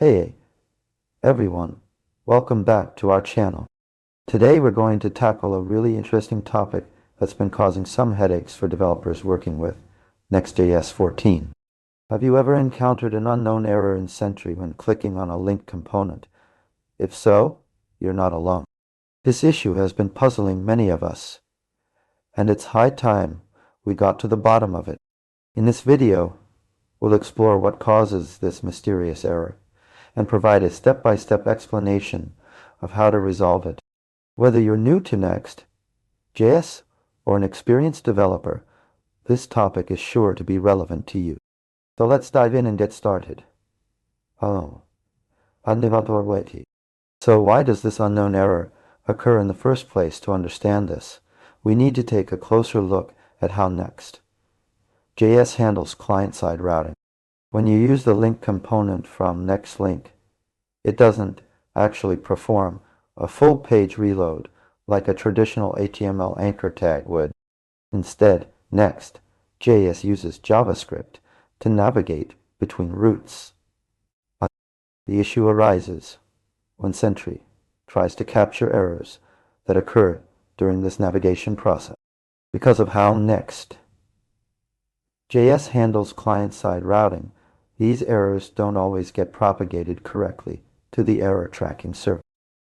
Hey everyone, welcome back to our channel. Today we're going to tackle a really interesting topic that's been causing some headaches for developers working with Next.js 14. Have you ever encountered an unknown error in Sentry when clicking on a linked component? If so, you're not alone. This issue has been puzzling many of us, and it's high time we got to the bottom of it. In this video, we'll explore what causes this mysterious error and provide a step-by-step explanation of how to resolve it. Whether you're new to Next.js or an experienced developer, this topic is sure to be relevant to you. So let's dive in and get started. So why does this unknown error occur in the first place? To understand this, we need to take a closer look at how Next.js handles client-side routing. When you use the link component from NextLink, it doesn't actually perform a full page reload like a traditional HTML anchor tag would. Instead, Next.js uses JavaScript to navigate between routes. The issue arises when Sentry tries to capture errors that occur during this navigation process. Because of how Next.js handles client-side routing, these errors don't always get propagated correctly to the error tracking server.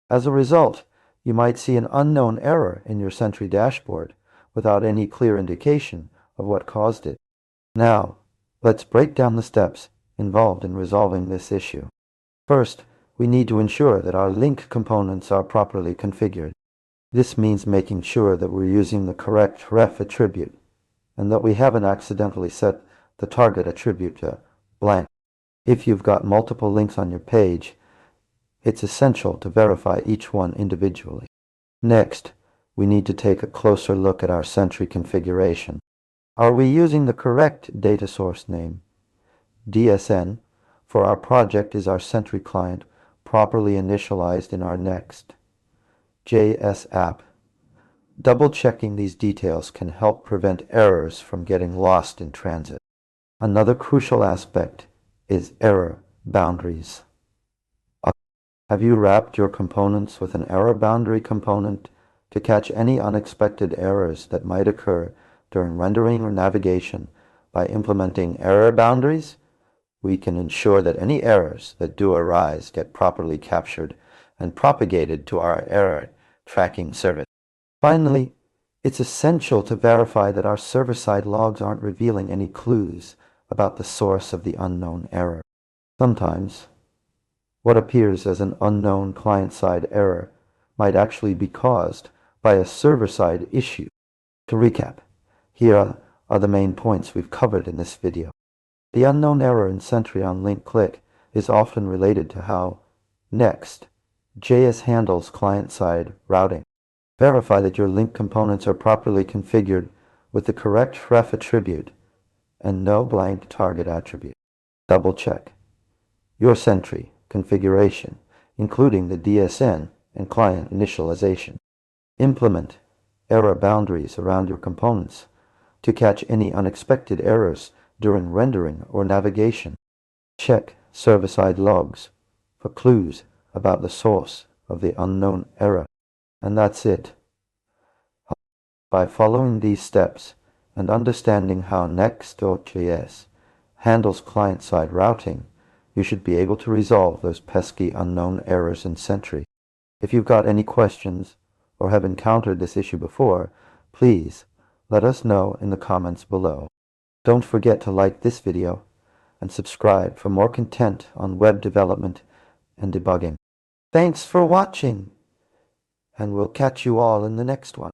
As a result, you might see an unknown error in your Sentry dashboard without any clear indication of what caused it. Now, let's break down the steps involved in resolving this issue. First, we need to ensure that our link components are properly configured. This means making sure that we're using the correct ref attribute and that we haven't accidentally set the target attribute to blank. If you've got multiple links on your page, it's essential to verify each one individually. Next, we need to take a closer look at our Sentry configuration. Are we using the correct data source name? DSN for our project is our Sentry client properly initialized in our Next.js app. Double-checking these details can help prevent errors from getting lost in transit. Another crucial aspect is error boundaries. Have you wrapped your components with an error boundary component to catch any unexpected errors that might occur during rendering or navigation? By implementing error boundaries, we can ensure that any errors that do arise get properly captured and propagated to our error tracking service. Finally, it's essential to verify that our server-side logs aren't revealing any clues about the source of the unknown error. Sometimes, what appears as an unknown client-side error might actually be caused by a server-side issue. To recap, here are the main points we've covered in this video. The unknown error in Sentry on link click is often related to how Next.js handles client-side routing. Verify that your link components are properly configured with the correct ref attribute and no blank target attribute. Double-check your Sentry configuration, including the DSN and client initialization. Implement error boundaries around your components to catch any unexpected errors during rendering or navigation. Check server-side logs for clues about the source of the unknown error. And that's it. By following these steps and understanding how Next.js handles client-side routing, you should be able to resolve those pesky unknown errors in Sentry. If you've got any questions or have encountered this issue before, please let us know in the comments below. Don't forget to like this video and subscribe for more content on web development and debugging. Thanks for watching, and we'll catch you all in the next one.